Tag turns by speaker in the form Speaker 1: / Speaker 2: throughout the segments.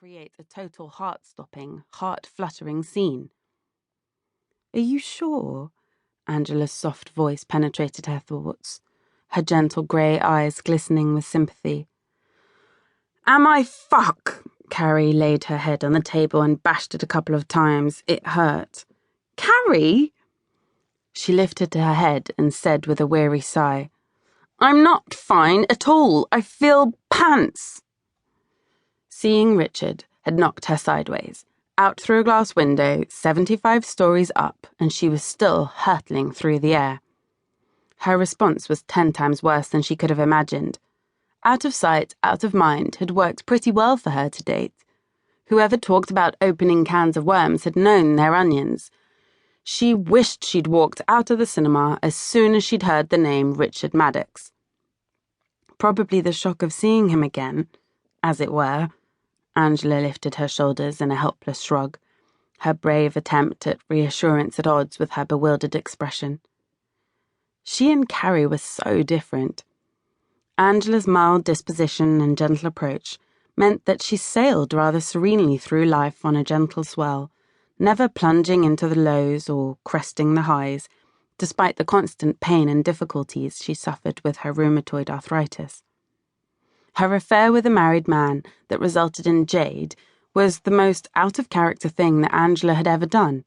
Speaker 1: create a total heart-stopping, heart-fluttering scene. "Are you sure?" Angela's soft voice penetrated her thoughts, her gentle grey eyes glistening with sympathy. "Am I fuck?" Carrie laid her head on the table and bashed it a couple of times. It hurt. "Carrie?" She lifted her head and said with a weary sigh, "I'm not fine at all. I feel pants." Seeing Richard had knocked her sideways, out through a glass window, 75 stories up, and she was still hurtling through the air. Her response was 10 times worse than she could have imagined. Out of sight, out of mind had worked pretty well for her to date. Whoever talked about opening cans of worms had known their onions. She wished she'd walked out of the cinema as soon as she'd heard the name Richard Maddox. Probably the shock of seeing him again, as it were. Angela lifted her shoulders in a helpless shrug, her brave attempt at reassurance at odds with her bewildered expression. She and Carrie were so different. Angela's mild disposition and gentle approach meant that she sailed rather serenely through life on a gentle swell, never plunging into the lows or cresting the highs, despite the constant pain and difficulties she suffered with her rheumatoid arthritis. Her affair with a married man that resulted in Jade was the most out-of-character thing that Angela had ever done,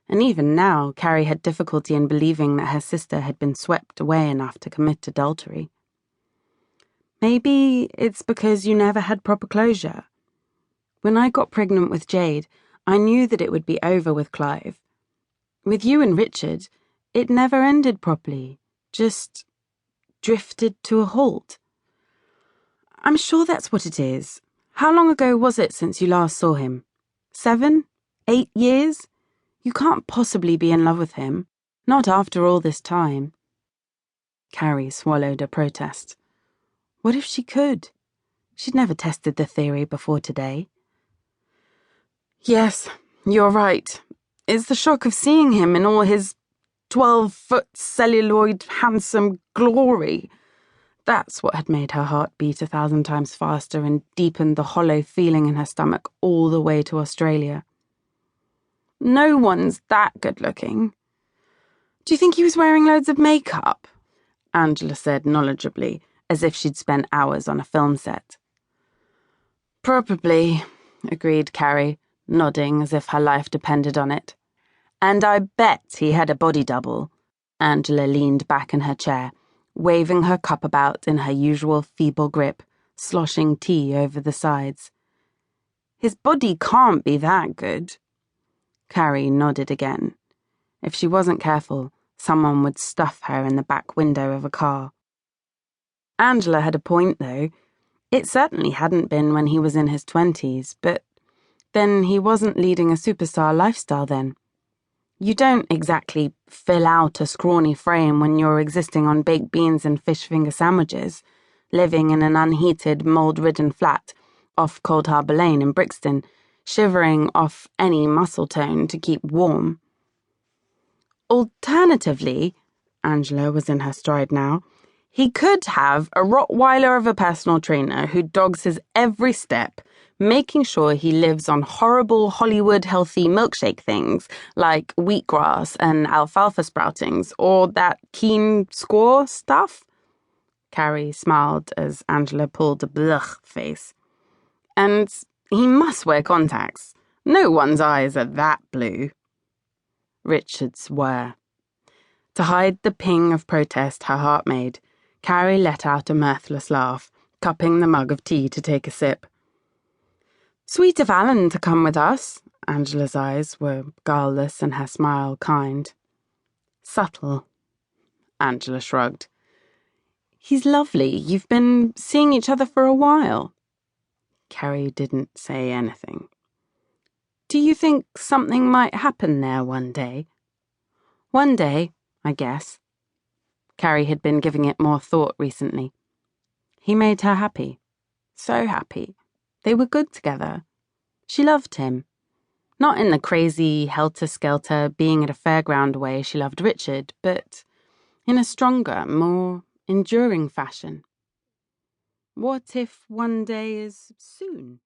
Speaker 1: and even now Carrie had difficulty in believing that her sister had been swept away enough to commit adultery. Maybe it's because you never had proper closure. When I got pregnant with Jade, I knew that it would be over with Clive. With you and Richard, it never ended properly, just drifted to a halt. I'm sure that's what it is. How long ago was it since you last saw him? 7? 8 years? You can't possibly be in love with him. Not after all this time. Carrie swallowed a protest. What if she could? She'd never tested the theory before today. Yes, you're right. It's the shock of seeing him in all his 12-foot celluloid handsome glory. That's what had made her heart beat 1,000 times faster and deepened the hollow feeling in her stomach all the way to Australia. No one's that good-looking. Do you think he was wearing loads of makeup? Angela said knowledgeably, as if she'd spent hours on a film set. Probably, agreed Carrie, nodding as if her life depended on it. And I bet he had a body double. Angela leaned back in her chair, waving her cup about in her usual feeble grip, sloshing tea over the sides. His body can't be that good. Carrie nodded again. If she wasn't careful, someone would stuff her in the back window of a car. Angela had a point, though. It certainly hadn't been when he was in his 20s, but then he wasn't leading a superstar lifestyle then. You don't exactly fill out a scrawny frame when you're existing on baked beans and fish finger sandwiches, living in an unheated, mould-ridden flat off Cold Harbour Lane in Brixton, shivering off any muscle tone to keep warm. Alternatively, Angela was in her stride now, he could have a Rottweiler of a personal trainer who dogs his every step, making sure he lives on horrible Hollywood-healthy milkshake things like wheatgrass and alfalfa sproutings, or that keen score stuff. Carrie smiled as Angela pulled a blech face. And he must wear contacts. No one's eyes are that blue. Richard's were. To hide the ping of protest her heart made, Carrie let out a mirthless laugh, cupping the mug of tea to take a sip. Sweet of Alan to come with us. Angela's eyes were guileless and her smile kind. Subtle. Angela shrugged. He's lovely. You've been seeing each other for a while. Carrie didn't say anything. Do you think something might happen there one day? One day, I guess. Carrie had been giving it more thought recently. He made her happy. So happy. They were good together. She loved him. Not in the crazy, helter-skelter, being at a fairground way she loved Richard, but in a stronger, more enduring fashion. What if one day is soon?